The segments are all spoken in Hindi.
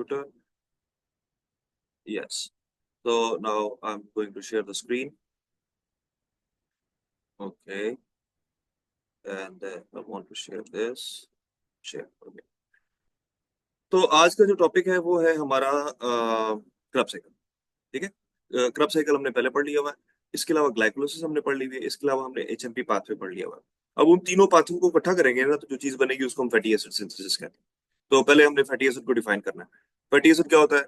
computer. Yes. So now I'm going to share the screen. Okay. And I want to share this. Share. Okay. तो आज का जो टॉपिक है वो है हमारा क्रब साइकिल। ठीक है, क्रब साइकिल हमने पहले पढ़ लिया हुआ है। इसके अलावा ग्लाइकोलाइसिस हमने पढ़ ली हुई है। इसके अलावा हमने एचएमपी पाथवे पढ़ लिया हुआ है। अब उन तीनों पाथवे को इकट्ठा करेंगे ना, तो जो चीज बनेगी उसको हम फैटी एसिड सिंथेसिस कहते हैं। तो पहले हमने फैटी एसिड को डिफाइन करना है। फैटी एसिड क्या होता है,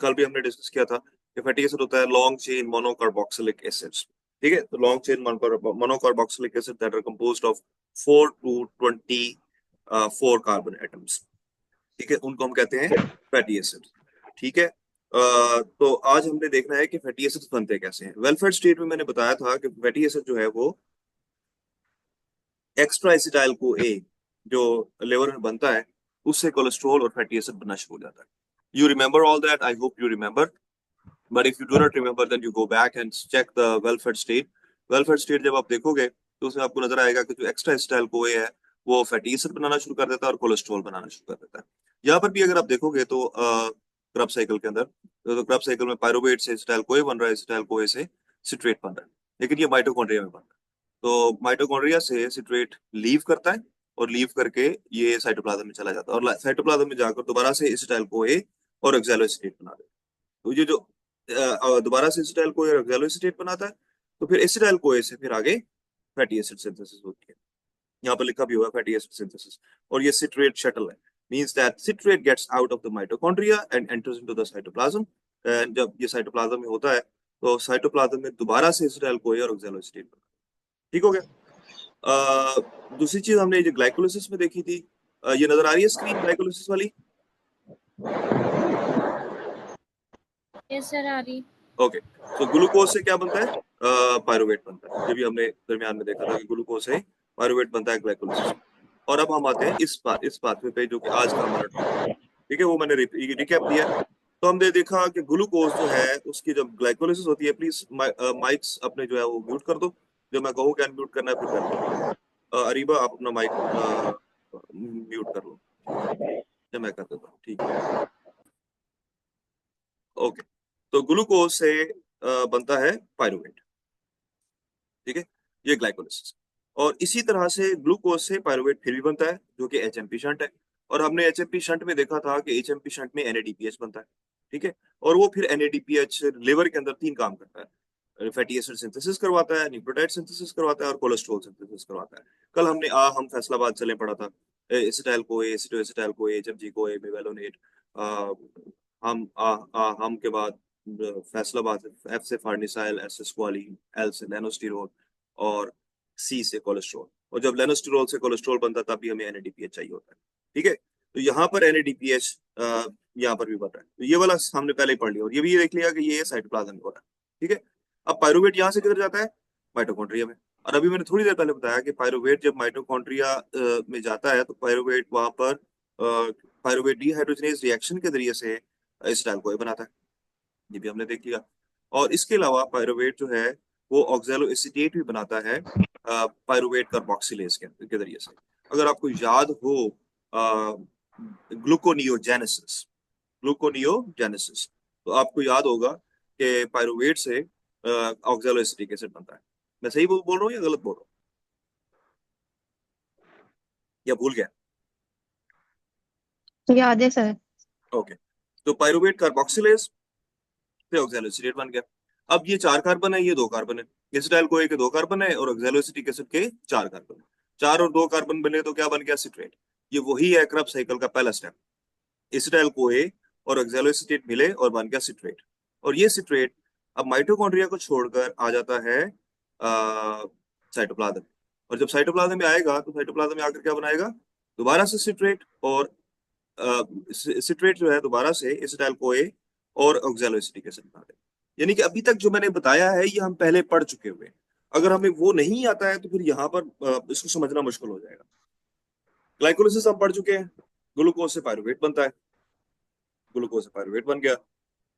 कल भी हमने डिस्कस किया था कि फैटी एसिड होता है लॉन्ग चेन मोनोकार्बोक्सिलिक एसिड्स। ठीक है, तो long chain monocarboxylic acid that are composed of 4 to 24 carbon atoms. ठीक है, उनको हम कहते हैं फैटी एसिड। ठीक है, तो आज हमने देखना है कि फैटी एसिड्स बनते कैसे हैं। वेलफेयर स्टेट में मैंने बताया था कि फैटी एसिड जो है वो एक्स्ट्रा एसिटाइल को ए जो लिवर में बनता है उससे कोलेस्ट्रॉल और फैटी एसिड बनना शुरू हो जाता है। You remember all that, I hope you remember, but if you do not remember then you go back and check the welfare state. Welfare state जब आप देखोगे तो उसमें आपको नजर आएगा कि जो एक्स्ट्रा एसिटाइल को ए है वो फैटी एसिड बनाना शुरू कर देता है और कोलेस्ट्रॉल बनाना शुरू कर देता है। यहाँ पर भी अगर आप देखोगे तो क्रब साइकिल के अंदर, तो क्रब साइकिल में पायरुवेट से एसिटाइल को ए बन रहा है, एसिटाइल को ए से सिट्रेट बन रहा है, लेकिन ये माइटोकॉन्ड्रिया में बन रहा है। तो माइटोकॉन्ड्रिया से सिट्रेट लीव करता है और लीव करके ये साइटोप्लाज्म में चला जाता है और साइटोप्लाज्म में जाकर दोबारा से एसिटाइल को ए और ऑक्सैलोएसिटेट बना देता है। तो ये जो दोबारा से एसिटाइल को ए और ऑक्सैलोएसिटेट बनाता है, तो फिर एसिटाइल को ए से फिर आगे फैटी एसिड सिंथेसिस होती है। यहाँ पर लिखा भी हुआ है फैटी एसिड सिंथेसिस। और ये सिट्रेट शटल है, means that citrate gets out of the mitochondria and enters into the cytoplasm. And जब ये साइटोप्लाज्म में होता है तो साइटोप्लाज्म में दोबारा से एसिटाइल को ए और ऑक्सैलोएसिटेट बनता है। ठीक हो गया। दूसरी चीज हमने जो ग्लाइकोलाइसिस में देखी थी, ये नजर आ रही है स्क्रीन ग्लाइकोलाइसिस वाली? यस सर, आ रही। ओके, तो ग्लूकोज से क्या बनता है, पायरुवेट बनता है। ये भी हमने दरमियान में देखा था कि ग्लूकोज से पायरुवेट बनता है ग्लाइकोलाइसिस। और अब हम आते हैं इस पाथवे पे जो कि आज का हमारा टॉपिक है। ठीक है, वो मैंने रिकैप दिया। तो हमने देखा कि ग्लूकोज जो है उसकी जब ग्लाइकोलाइसिस होती है, प्लीज माइक्स अपने जो है वो म्यूट कर दो। जो मैं कहूँ कि अनम्यूट करना है फिर कर दो। अरीबा आप अपना माइक म्यूट कर लो, या मैं कर देता हूँ। ठीक है, ओके। तो ग्लूकोज से बनता है पायरुवेट। ठीक है, ये ग्लाइकोलाइसिस। और इसी तरह से ग्लूकोज से पायरुवेट फिर भी बनता है जो कि एचएमपी शंट है। और हमने एचएमपी शंट में देखा था कि एचएमपी शंट में एनएडीपीएच बनता है। ठीक है, और वो फिर एनएडीपीएच लिवर के अंदर 3 काम करता है। फैटी एसिड सिंथेसिस करवाता है, न्यूक्लियोटाइड सिंथेसिस करवाता है और कोलेस्ट्रॉल सिंथेसिस करवाता है। कल हमने हम फैसलाबाद चले पढ़ा था एसिटाइल को ए, एसिटोएसिटाइल को ए, एचएमजी को ए, मेवेलोनेट। हम के बाद फैसलाबाद एफ से फार्निसाइल, एस से स्क्वालिन, एल से लेनोस्टिरोल और सी से कोलेस्ट्रॉल। और जब लेनोस्टिरोल से कोलेस्ट्रॉल बनता है तब भी हमें एनएडीपीएच चाहिए होता है। ठीक है, तो यहाँ पर एनएडीपीएच यहाँ पर भी बन रहा है। तो ये वाला हमने पहले ही पढ़ लिया और ये भी देख लिया कि ये साइटोप्लाज्म में हो रहा है। ठीक है, अब पायरुवेट यहाँ से किधर जाता है, माइटोकॉन्ड्रिया में। और अभी मैंने थोड़ी देर पहले बताया कि पायरुवेट जब माइटोकॉन्ड्रिया में जाता है तो पायरुवेट वहां पर पायरुवेट डीहाइड्रोजनेज रिएक्शन के जरिए से एसिटाइल को बनाता है। ये भी हमने देख लिया। और इसके अलावा पायरुवेट जो है वो ऑक्सैलो एसिटेट भी बनाता है पायरुवेट कार्बोक्सिलेज के जरिए से। अगर आपको याद हो ग्लूकोनियोजेनेसिस, ग्लूकोनियोजेनेसिस, तो आपको याद होगा कि पायरुवेट से ऑक्सैलो एसिटिक एसिड बनता है। मैं सही बोल रहा हूँ या गलत बोल रहा हूँ, या भूल गया? याद है सर। ओके, तो पायरुवेट कार्बोक्सिलेज से ऑक्सैलो एसिटेट बन गया। अब ये 4 कार्बन है, ये 2 कार्बन है। एसिटाइल को ए के 2 कार्बन है और ऑक्सैलो एसिटिक एसिड के 4 कार्बन है। 4 और 2 कार्बन बने तो क्या बन गया, सिट्रेट। ये वही है क्रब साइकिल का पहला स्टेप। एसिटाइल को ए और ऑक्सैलो एसिटेट मिले और बन गया सिट्रेट। और ये सिट्रेट अब माइटोकॉन्ड्रिया को छोड़कर आ जाता है साइटोप्लाज्म। और जब साइटोप्लाज्म में आएगा तो साइटोप्लाज्म में आकर क्या बनाएगा, दोबारा से सिट्रेट। और सिट्रेट जो है दोबारा से एसिटाइल को ए और ऑक्सैलो एसिटिक एसिड बना देगा। यानी कि अभी तक जो मैंने बताया है ये हम पहले पढ़ चुके हुए हैं। अगर हमें वो नहीं आता है तो फिर यहाँ पर इसको समझना मुश्किल हो जाएगा। ग्लाइकोलाइसिस हम पढ़ चुके हैं, ग्लूकोज से पायरुवेट बनता है, ग्लूकोज से पायरुवेट बन गया।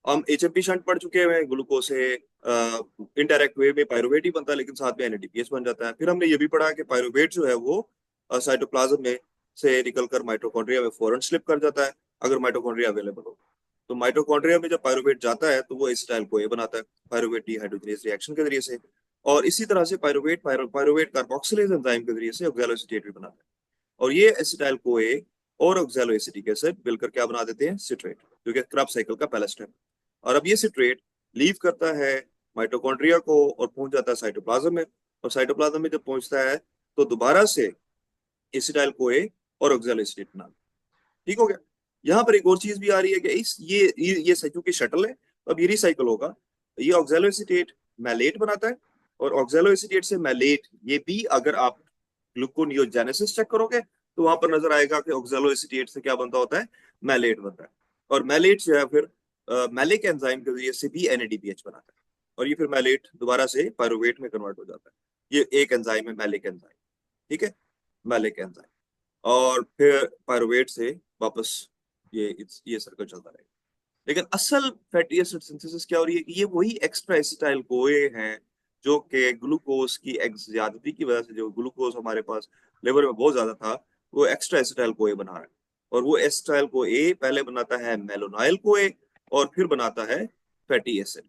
हम एचएमपी शंट पढ़ चुके हैं, ग्लूकोज से इनडायरेक्ट वे में पायरुवेट ही बनता है लेकिन साथ में एनएडीपीएच बन जाता है। फिर हमने ये भी पढ़ा कि पायरुवेट जो है वो साइटोप्लाज्म में से निकलकर माइटोकॉन्ड्रिया में फौरन स्लिप कर जाता है अगर माइटोकॉन्ड्रिया अवेलेबल हो। तो माइटोकॉन्ड्रिया में जब पायरुवेट जाता है तो वो एसिटाइल को ए बनाता है पायरुवेट डिहाइड्रोजनेज रिएक्शन के जरिए से, और इसी तरह से पायरुवेट कार्बोक्सिलेज एंजाइम के जरिए से ऑक्सैलोएसीटेट भी बनाता है। और ये एसिटाइल को ए और ऑक्सैलोएसिटिक एसिड मिलकर क्या बना देते हैं, सिट्रेट, जो कि क्रब साइकिल का पहला स्टेप। और अब ये सिट्रेट लीव करता है माइटोकॉन्ड्रिया को और पहुंच जाता है साइटोप्लाज्म में, और साइटोप्लाज्म में जब पहुंचता है तो दोबारा से एसिटाइल को ए और ऑक्सैलोएसिटेट बना। ठीक हो गया। यहाँ पर एक और चीज भी आ रही है कि इस ये क्योंकि शटल है तो अब ये रिसाइकल होगा, ये ऑक्सैलोएसिटेट मैलेट बनाता है, और ऑक्सैलोएसिटेट से मैलेट ये भी अगर आप ग्लूकोनियोजेनेसिस चेक करोगे तो वहां पर नजर आएगा कि ऑक्सैलोएसिटेट से क्या बनता होता है, मैलेट बनता है, और मैलेट जो है फिर मैलिक एंजाइम के जरिए से भी NADPH बनाता है, और ये फिर मैलेट दोबारा से पायरुवेट में कन्वर्ट हो जाता है। ये एक एंजाइम है मैलिक एंजाइम, ठीक है, मैलिक एंजाइम, और फिर पायरुवेट से वापस ये सर्कल चलता रहेगा। लेकिन असल फैटी एसिड सिंथेसिस क्या हो रही है कि ये वही एक्स्ट्रा एसिटाइल कोए हैं जो कि ग्लूकोज की ज्यादती की वजह से, जो ग्लूकोज हमारे पास लिवर में बहुत ज्यादा था, वो एक्स्ट्रा एसिटाइल कोए बना रहा है, और वो एसिटाइल को ए पहले बनाता है मेलोनाइल कोए और फिर बनाता है fatty acid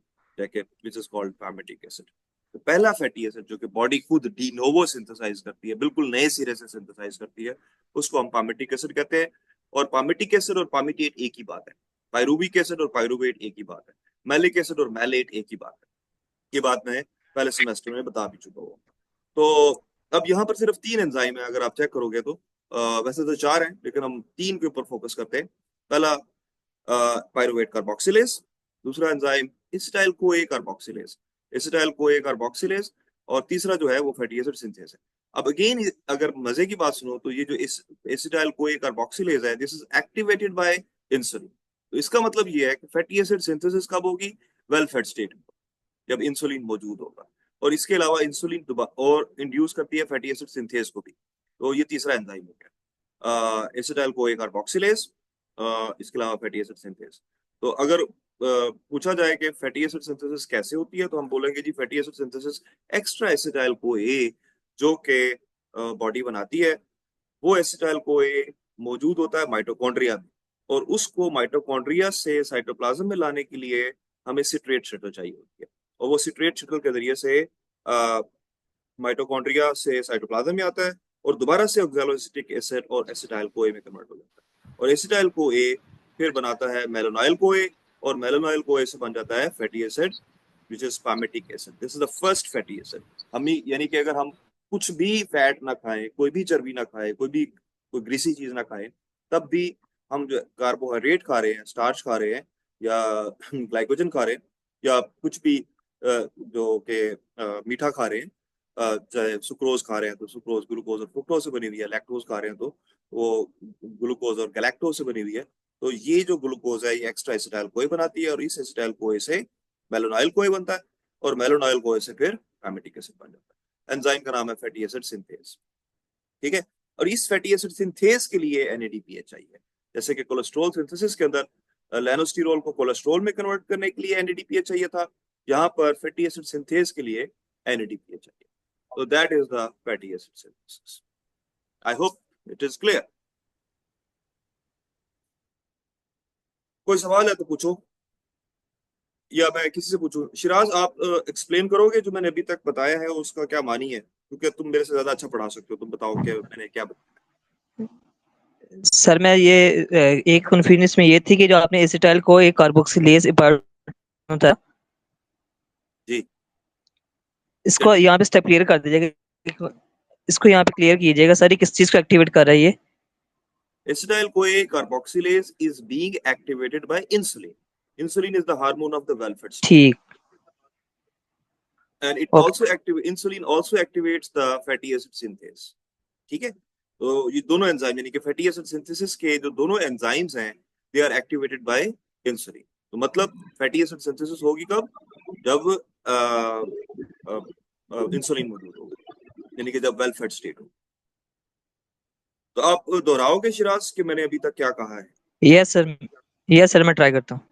which is called palmitic acid. तो पहला फैटी एसिड जो कि बॉडी खुद डी नोवो सिंथेसाइज करती है, बिल्कुल नए सिरे से सिंथेसाइज करती है, उसको हम पैमेटिक एसिड कहते हैं। और पैमेटिक एसिड और पैमेटेट एक ही बात है, पायरुविक एसिड और पायरुवेट एक ही बात है, मैलिक एसिड और मैलेट एक ही बात है। ये बात मैं पहले सेमेस्टर में बता भी चुका हूँ। तो अब यहाँ पर सिर्फ 3 एंजाइम है, अगर आप चेक करोगे तो वैसे तो 4 हैं लेकिन हम 3 के ऊपर फोकस करते हैं। पहला पायरुवेट कार्बोक्सिलेज, दूसरा एंजाइम एसिटाइल कोए कार्बोक्सिलेज, और तीसरा जो है वो फैटी एसिड सिंथेस है। अब अगेन अगर मजे की बात सुनो तो ये जो एसिटाइल कोए कार्बोक्सिलेज है, this is activated by insulin. तो इसका मतलब ये है कि फैटी एसिड सिंथेसिस कब होगी, वेल फेड स्टेट में, जब इंसुलिन मौजूद होगा, और इसके अलावा इंसुलिन और इंड्यूस करती है फैटी एसिड सिंथेस को भी। तो ये तीसरा एंजाइम हो गया एसिटाइल कोए कार्बोक्सिलेज, इसके अलावा फैटी एसिड सिंथेस। तो अगर पूछा जाए कि फैटी एसिड सिंथेसिस कैसे होती है, तो हम बोलेंगे जी fatty acid synthesis extra acetyl CoA जो कि बॉडी बनाती है, वो एसिटाइल कोए मौजूद होता है माइटोकॉन्ड्रिया में, और उसको माइटोकॉन्ड्रिया से साइटोप्लाज्म में लाने के लिए हमें सिट्रेट शटल चाहिए होती है, और वो सिट्रेट शटल के जरिए से माइटोकॉन्ड्रिया से साइटोप्लाज्म में आता है और दोबारा से ऑक्सैलोएसिटिक एसिड और एसिटाइल कोए में कन्वर्ट हो जाता है, और एसिटाइल कोए फिर बनाता है मेलोनाइल कोए, और मेलोनाइल कोए से बन जाता है fatty acid which is palmitic acid. This is the first fatty acid. हम यानी कि अगर हम कुछ भी फैट ना खाएं, कोई भी चर्बी ना खाएं, कोई ग्रीसी चीज ना खाएं, तब भी हम जो कार्बोहाइड्रेट खा रहे हैं, स्टार्च खा रहे हैं, या ग्लाइकोजन खा रहे हैं, या कुछ भी जो कि मीठा खा रहे हैं, चाहे सुक्रोज खा रहे हैं तो सुक्रोज ग्लूकोज और फ्रुक्टोज से बनी हुई है, लैक्टोज खा रहे हैं तो वो ग्लूकोज और गैलेक्टोज से बनी हुई है। तो ये जो ग्लूकोज है ये एक्स्ट्रा एसिटाइल कोए बनाती है, और इस एसिटाइल कोए से मेलोनाइल कोए बनता है, और मेलोनाइल कोए से फिर पैमेटिक एसिड बन जाता है। एंजाइम का नाम है फैटी एसिड सिंथेज, ठीक है। और इस फैटी एसिड सिंथेज के लिए NADPH चाहिए, जैसे कि कोलेस्ट्रॉल सिंथेसिस के अंदर लेनोस्टिरोल को कोलेस्ट्रॉल में कन्वर्ट करने के लिए NADPH चाहिए था, यहाँ पर फैटी एसिड सिंथेज के लिए NADPH चाहिए। So that is the fatty acid synthesis. I hope it is clear. कोई सवाल है तो पूछो, या मैं किसी से पूछूं? शिराज, आप एक्सप्लेन करोगे जो मैंने अभी तक बताया है उसका क्या मानी है, क्योंकि तुम मेरे से ज्यादा अच्छा पढ़ा सकते हो, तुम बताओ कि मैंने क्या बताया। सर मैं ये एक कन्फ्यूजन में ये थी कि जो आपने एसिटाइल को एक कार्बोक्सिलेज होता है जी, इसको यहाँ पे स्टेप क्लियर कर दीजिएगा, इसको यहाँ पे क्लियर कीजिएगा सर, ये किस चीज को एक्टिवेट कर रही है? Acetyl CoA carboxylase is being activated by insulin. Insulin is the hormone of the welfare state. ठीक, And it Okay. also insulin also activates the fatty acid synthase. ठीक है, तो ये दोनों एंजाइम यानी कि फैटी एसिड सिंथेसिस के जो दोनों एंजाइम्स हैं they are activated by insulin. तो मतलब फैटी एसिड सिंथेसिस होगी कब, जब इंसुलिन मौजूद होगा, यानी कि जब वेल फेड स्टेट हो। तो आप दोहराओगे शिराज कि मैंने अभी तक क्या कहा है? यस सर मैं ट्राई करता हूँ।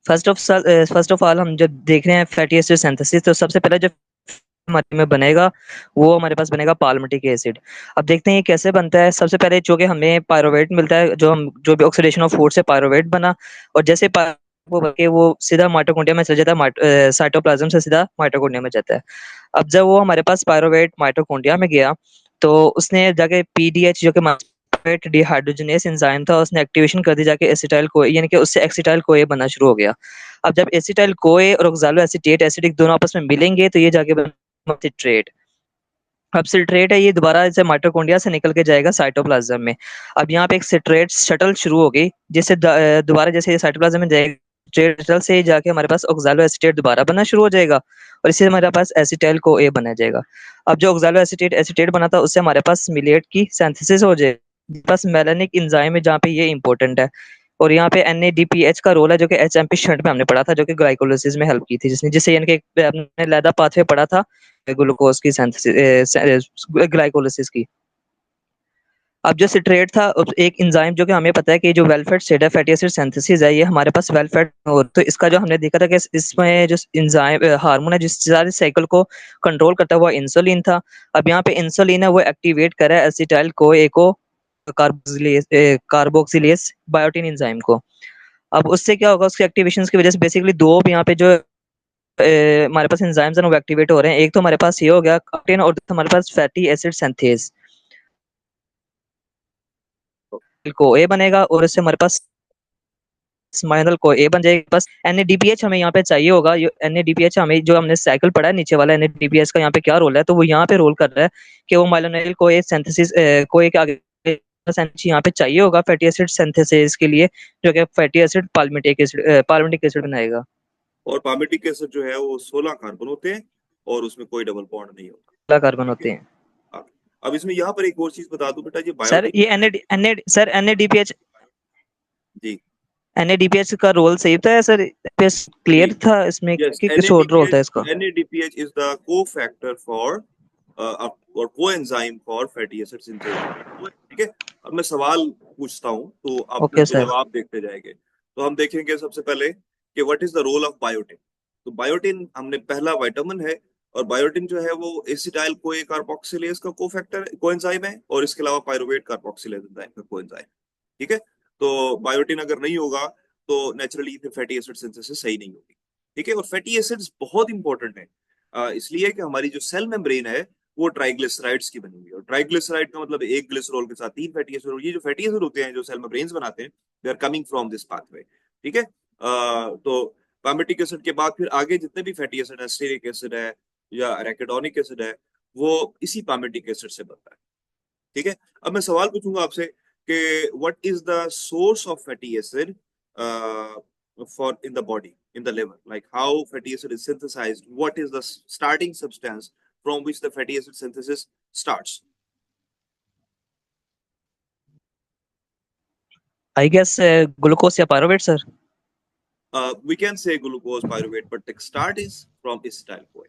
फर्स्ट ऑफ ऑल हम जब देख रहे हैं फैटी एसिड सिंथेसिस, तो सबसे पहले जो हमारे में बनेगा वो हमारे पास बनेगा पाल्मिटिक एसिड। अब देखते हैं ये कैसे बनता है। सबसे पहले जो कि हमें पायरोवेट मिलता है, जो भी ऑक्सीडेशन ऑफ फूड से पायरोवेट बना, और जैसे वो बन के वो सीधा माइटोकॉन्ड्रिया में चला जाता है, साइटोप्लाज्म से सीधा माइटोकॉन्ड्रिया में जाता है। अब जब वो हमारे पास पायरोवेट माइटोकॉन्ड्रिया में गया तो उसने जाके पीडीएच जो कि पायरोवेट डिहाइड्रोजनेस एंजाइम था, उसने एक्टिवेशन कर दी जाके एसिटाइल को, यानी कि उससे एक्सिटाइल कोए बनना शुरू हो गया। अब जब एसिटाइल कोए और ऑक्सालो एसीटेट एसिडिक दोनों आपस में मिलेंगे तो ये जाके सिट्रेट। अब सिट्रेट है, ये दोबारा जैसे माइटोकॉन्ड्रिया से निकल के जाएगा साइटोप्लाज्म में। अब यहाँ पे एक सिट्रेट शटल शुरू हो गई, जिससे दोबारा जैसे ये साइटोप्लाज्म में जाएगा, सिट्रेट शटल से जाके हमारे पास ऑक्सालो एसीटेट दोबारा बनना शुरू हो जाएगा, और इससे हमारे पास एसिटाइल को ए बना जाएगा। अब जो ऑक्सालो एसीटेट एसीटेट बना था उससे हमारे पास मिलेट की सिंथेसिस हो जाएगी। बस मेलानिक एंजाइम है जहाँ पे ये इंपॉर्टेंट है। और यहाँ पे NADPH का रोल है, जो कि HMP शंट में हमने पढ़ा था, जो कि ग्लाइकोलिसिस में हेल्प की थी, जिससे यानी कि आपने लैदा पाथवे पढ़ा था ग्लूकोज की सिंथेसिस, ग्लाइकोलिसिस की। अब जो सिट्रेट था, एक एंजाइम जो कि हमें पता है कि जो वेल फेड स्टेट है, फैटी एसिड सिंथेसिस है, ये हमारे पास वेल फेड हो, तो इसका जो हमने देखा था कि इसमें जो एंजाइम हार्मोन है जिस सारे साइकिल को कंट्रोल करता है वो इंसुलिन था। अब यहाँ पे इंसुलिन है वो एक्टिवेट कर रहा है एसिटाइल को ए को कार्बोक्सिलेज बायोटिन एंजाइम को। अब उससे क्या होगा, उसके एक्टिवेशन की वजह से बेसिकली दो यहाँ पे जो हमारे पास एंजाइम्स हैं वो एक्टिवेट हो रहे हैं। एक तो हमारे पास ये हो गया कार्टिन, और हमारे पास फैटी एसिड सिंथेज को ए बनेगा, और इससे हमारे पास स्माइनल को ए बन जाएगा। बस NADPH हमें यहाँ पे चाहिए होगा। NADPH हमें जो हमने साइकिल पढ़ा है नीचे वाला, NADPH का यहाँ पे क्या रोल है, तो वो यहाँ पे रोल कर रहा है कि वो माइलोनाइल को ए सिंथेसिस को एक आगे यहाँ पे चाहिए होगा फैटी एसिड सिंथेसिस के लिए, जो कि फैटी एसिड पाल्मिटिक एसिड बनाएगा। और पामिटिक एसिड जो है वो 16 कार्बन होते हैं और उसमें कोई डबल बॉन्ड नहीं होता। कार्बन होते हैं। हाँ। अब इसमें यहाँ पर एक और चीज बता दूं बेटा, ये सर बायोटिक ये सर NADPH जी NADPH का रोल सही था सर, क्लियर था इसमें yes कि किस और रोल था इसका? NADPH is the co-factor for or coenzyme for fatty acid synthesis। ठीक है। अब मैं सवाल पूछता हूँ तो आप ओके उसके सर। जवाब देखते जाएंगे। तो हम देखेंगे सबसे पहले कि what is the role of biotin. तो बायोटिन हमने पहला विटामिन है, और बायोटिन जो है वो एसिटाइल कोए कार्बोक्सिलेज का कोफैक्टर कोएंजाइम है, और इसके अलावा पायरुवेट कार्बोक्सिलेज एंजाइम का कोएंजाइम। ठीक है। तो बायोटिन अगर नहीं होगा तो नेचुरली फिर फैटी एसिड सिंथेसिस सही नहीं होगी। ठीक है। और फैटी एसिड्स बहुत इंपॉर्टेंट है, इसलिए कि हमारी जो सेल मेम्ब्रेन है वो ट्राइग्लिसराइड्स की बनी हुई है, और ट्राइग्लिसराइड का मतलब एक ग्लिसरॉल के साथ 3 फैटी एसिड। ये जो फैटी एसिड होते हैं जो सेल मेम्ब्रेन्स बनाते हैं, they are coming from this pathway. ठीक है। तो पामिटिक एसिड के बाद फिर आगे जितने भी फैटी एसिड है, स्टेरिक एसिड है या एराकिडोनिक एसिड है, वो इसी पामिटिक एसिड से बनता है। ठीक है। अब मैं सवाल पूछूंगा आपसे कि what is the source of fatty acid for in the body, in the liver, like how fatty acid is synthesized, what is the starting substance from which the fatty acid synthesis starts? I guess glucose या pyruvate sir. We can say glucose pyruvate, but the start is from acetyl CoA।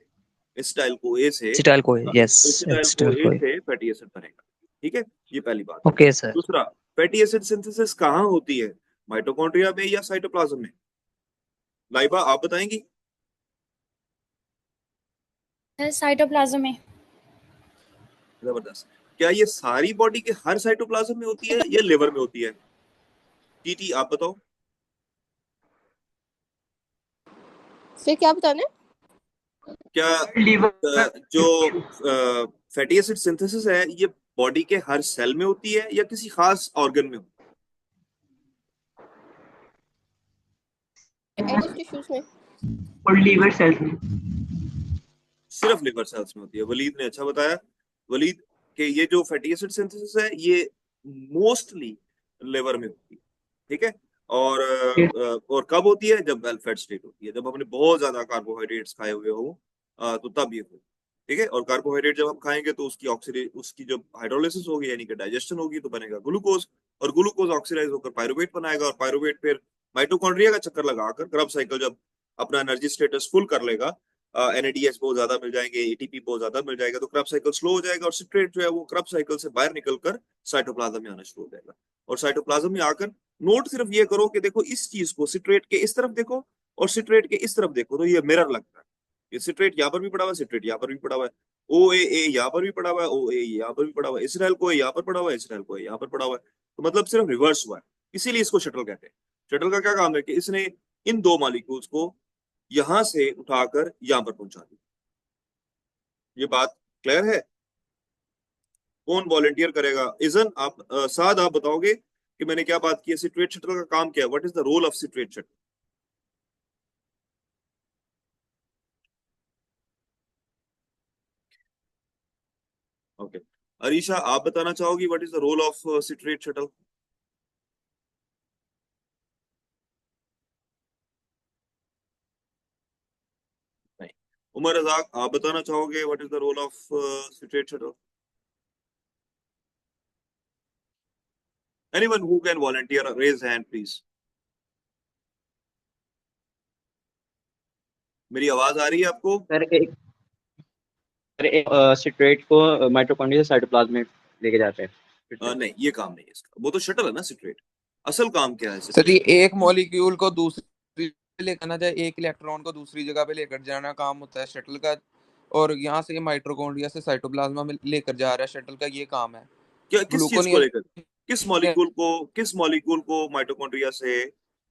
acetyl CoA से acetyl co, yes acetyl acetyl CoA को। से फैटी एसिड बनेगा। ठीक है। ये पहली बात। Okay sir. दूसरा, फैटी एसिड सिंथेसिस कहाँ होती है, माइटोकॉन्ड्रिया में या साइटोप्लाज्म में? लाइबा आप बताएंगी। सर साइटोप्लाज्म में। जबरदस्त। क्या ये सारी बॉडी के हर साइटोप्लाज्म में होती है या लिवर में होती है? टीटी आप बताओ। फिर क्या बताने? क्या जो फैटी एसिड सिंथेसिस है ये बॉडी के हर सेल में होती है या किसी खास ऑर्गन में होती एडिस टिश्यूज में और लीवर सेल्स में। है? सिर्फ लिवर सेल्स में होती है। वलीद ने अच्छा बताया। वलीद के ये जो फैटी एसिड सिंथेसिस है ये मोस्टली लिवर में होती है। ठीक है। और कब होती है? जब वेल फेड स्टेट होती है, जब हमने बहुत ज्यादा कार्बोहाइड्रेट्स खाए हुए हो तो तब ये हो। ठीक है। और कार्बोहाइड्रेट जब हम खाएंगे तो उसकी जो हाइड्रोलिसिस होगी यानी कि डाइजेशन होगी तो बनेगा ग्लूकोज, और ग्लूकोज ऑक्सीडाइज होकर पायरुवेट बनाएगा, और पायरुवेट फिर माइटोकॉन्ड्रिया का चक्कर लगाकर क्रब साइकिल जब अपना एनर्जी स्टेटस फुल कर लेगा, NADH बहुत ज्यादा मिल जाएंगे, ATP बहुत ज्यादा मिल जाएगा, तो क्रब साइकिल स्लो हो जाएगा, और सिट्रेट जो है वो क्रब साइकिल से बाहर निकलकर साइटोप्लाज्म में आना शुरू हो जाएगा। और साइटोप्लाज्म में आकर नोट सिर्फ ये करो कि देखो इस चीज को सिट्रेट के इस तरफ देखो और सिट्रेट के इस तरफ देखो तो ये मिरर लगता है। ये सिट्रेट यहाँ पर भी पड़ा हुआ है, सिट्रेट यहाँ पर भी पड़ा हुआ है, ओ ए यहाँ पर भी पड़ा हुआ है, ओ ए यहाँ पर भी पड़ा हुआ है, इसराइल को यहाँ पर पड़ा हुआ है, इसराइल को यहाँ पर पड़ा हुआ है। तो मतलब सिर्फ रिवर्स हुआ है, इसीलिए इसको शटल कहते हैं। शटल का क्या काम है कि इसने इन दो मॉलिक्यूल्स को यहां से उठाकर यहां पर पहुंचा दिया। ये बात क्लियर है? कौन वॉलंटियर करेगा? इजन आप साद आप बताओगे कि मैंने क्या बात की है? सिट्रेट शटल का काम क्या है? What is the role of citrate shuttle? Okay, Arisha आप बताना चाहोगी what is the role of citrate shuttle? नहीं। उमर रजाक आप बताना चाहोगे what is the role of citrate shuttle? Anyone who can volunteer, raise hand please. मेरी आवाज आ रही है आपको? सर एक सिट्रेट को माइटोकॉन्ड्रिया से साइटोप्लाज्म में लेके जाते हैं। नहीं, ये काम नहीं है इसका, वो तो शटल है ना सिट्रेट। असल काम क्या है सर ये सिट्रेट? एक मॉलिक्यूल को दूसरी लेकर ना जाए, एक इलेक्ट्रॉन को दूसरी जगह पे लेकर जाना काम होता है शटल का, और यहाँ से माइटोकॉन्ड्रिया से साइटोप्लाज्मा में लेकर जा रहा है, शटल का ये काम है। क्या किस चीज को ग्लूकोनियल लेकर? किस मॉलिक्यूल को माइटोकॉन्ड्रिया से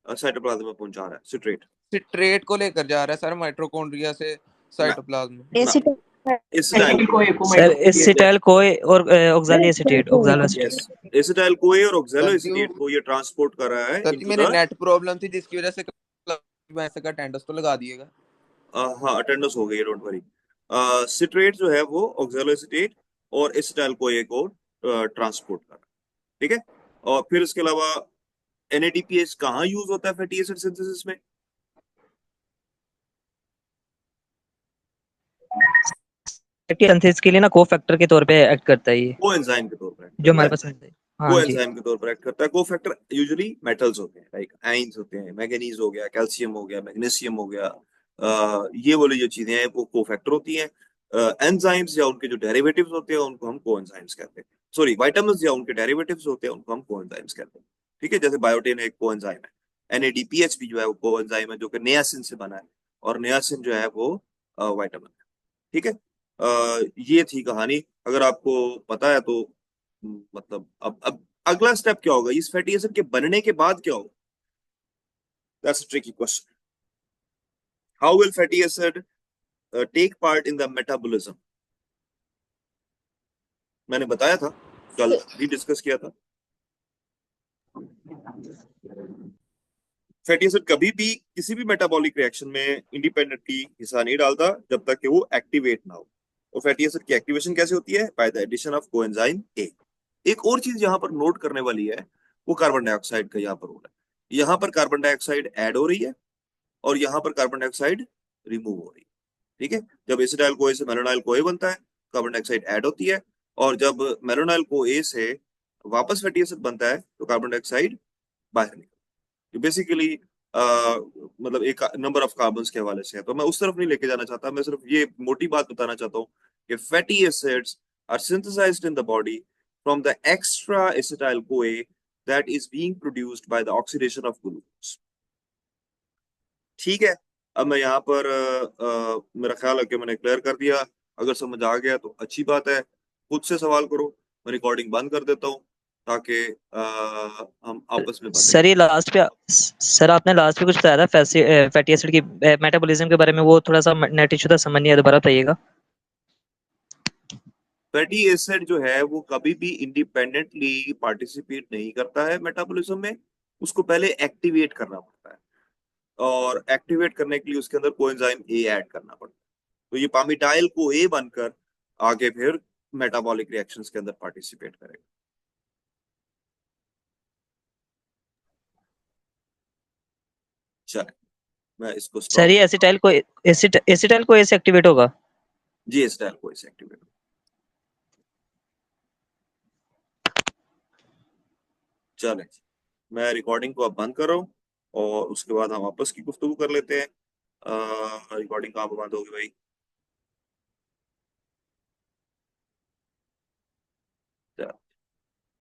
साइटोप्लाज्म में पहुंचा रहा है सिट्रेट? सिट्रेट को लेकर जा रहा है सर माइटोकॉन्ड्रिया से साइटोप्लाज्म में। एसिटाइल सर एसिटाइल कोए और oxalo acetate, oxalo acetate. Yes, acetyl CoA और ऑक्सैलो सर जी एसीटेट को ये ट्रांसपोर्ट कर रहा है सर जी इनटू मेरे द नेट प्रॉब्लम थी जिसकी वजह से वैसे का अटेंडेंस तो लगा दिएगा। हाँ, अटेंडेंस हो गई, डोंट वरी। सिट्रेट जो है वो ऑक्सैलो एसीटेट और एसिटाइल कोए को ट्रांसपोर्ट कर रहा है, ठीक है। और फिर इसके अलावा NADPH कहाँ यूज होता है फैटी एसिड सिंथेसिस में? सिंथेसिस के लिए ना कोफैक्टर के तौर पे एक्ट करता है ये, कोएंजाइम के तौर पर act जो हमारे करता पास है। है। हाँ जी, कोएंजाइम के तौर पर एक्ट करता है। कोफैक्टर यूजुअली मेटल्स होते हैं, लाइक आयंस होते हैं, मैंगनीज हो गया, कैल्शियम हो गया, मैग्नीशियम हो गया, ये वाली जो चीजें हैं वो कोफैक्टर होती हैं। एंजाइम्स या उनके जो डेरिवेटिव्स होते हैं उनको हम कोएंजाइम्स कहते हैं। सॉरी, विटामिन्स या उनके डेरिवेटिव्स होते हैं उनको हम कोएंजाइम्स कहते हैं, ठीक है। जैसे बायोटिन एक कोएंजाइम है, NADPH भी जो है वो कोएंजाइम है जो कि नियासिन से बना है, और नियासिन जो है वो विटामिन है, ठीक है। ये थी कहानी। अगर आपको पता है तो मतलब अब अगला स्टेप क्या होगा? इस फैटी एसिड के बनने के बाद क्या होगा? That's a tricky question. How will fatty acid take part in the metabolism? मैंने बताया था, कल भी डिस्कस किया था। फैटी एसिड कभी भी किसी भी मेटाबॉलिक रिएक्शन में इंडिपेंडेंटली हिस्सा नहीं डालता जब तक कि वो एक्टिवेट ना हो। और फैटी एसिड की एक्टिवेशन कैसे होती है? By the addition of coenzyme A. एक और चीज यहाँ पर नोट करने वाली है, वो कार्बन डाइऑक्साइड का यहाँ पर रोल है। यहाँ पर कार्बन डाइऑक्साइड ऐड हो रही है और यहाँ पर कार्बन डाइऑक्साइड रिमूव हो रही है, ठीक है। जब एसिटाइल कोए से मेलोनाइल कोए बनता है, कार्बन डाइऑक्साइड ऐड होती है, और जब मेलोनाइल कोए से वापस फैटी एसिड बनता है तो कार्बन डाइऑक्साइड बाहर निकलता है। बेसिकली मतलब एक नंबर ऑफ कार्बन के हवाले से है, तो मैं उस तरफ नहीं लेके जाना चाहता। मैं सिर्फ ये मोटी बात बताना चाहता हूँ कि fatty acids are synthesised in the body from the extra acetyl CoA that is being produced by the oxidation of glucose, ठीक है। अब मैं यहाँ पर मेरा ख्याल है कि मैंने क्लियर कर दिया। अगर समझ आ गया तो अच्छी बात है, खुद से सवाल करो। मैं रिकॉर्डिंग बंद कर देता हूँ ताकि हम आपस में बातें सर ये लास्ट पे, सर आपने लास्ट पे कुछ बताया था फैटी एसिड की मेटाबॉलिज्म के बारे में, वो थोड़ा सा नेट इशू था, समझ नहीं आया, दोबारा बताइएगा। फैटी एसिड जो है वो कभी भी इंडिपेंडेंटली पार्टिसिपेट नहीं करता है मेटाबॉलिज्म में, उसको पहले एक्टिवेट करना पड़ता है, और एक्टिवेट करने के लिए उसके अंदर कोएंजाइम ए ऐड करना पड़ता है। तो ये पामिटाइल को ए बनकर आगे फिर मेटाबॉलिक रिएक्शंस के अंदर पार्टिसिपेट करेगा। चले, मैं इसको सर ये एसिटाइल को ऐसे एक्टिवेट होगा? जी, एसिटाइल को ऐसे एक्टिवेट। चले, मैं रिकॉर्डिंग को अब बंद कर रहा हूँ और उसके बाद हम आपस की गुफ्तगू कर लेते हैं। रिकॉर्डिंग कहाँ पर बंद होगी भाई?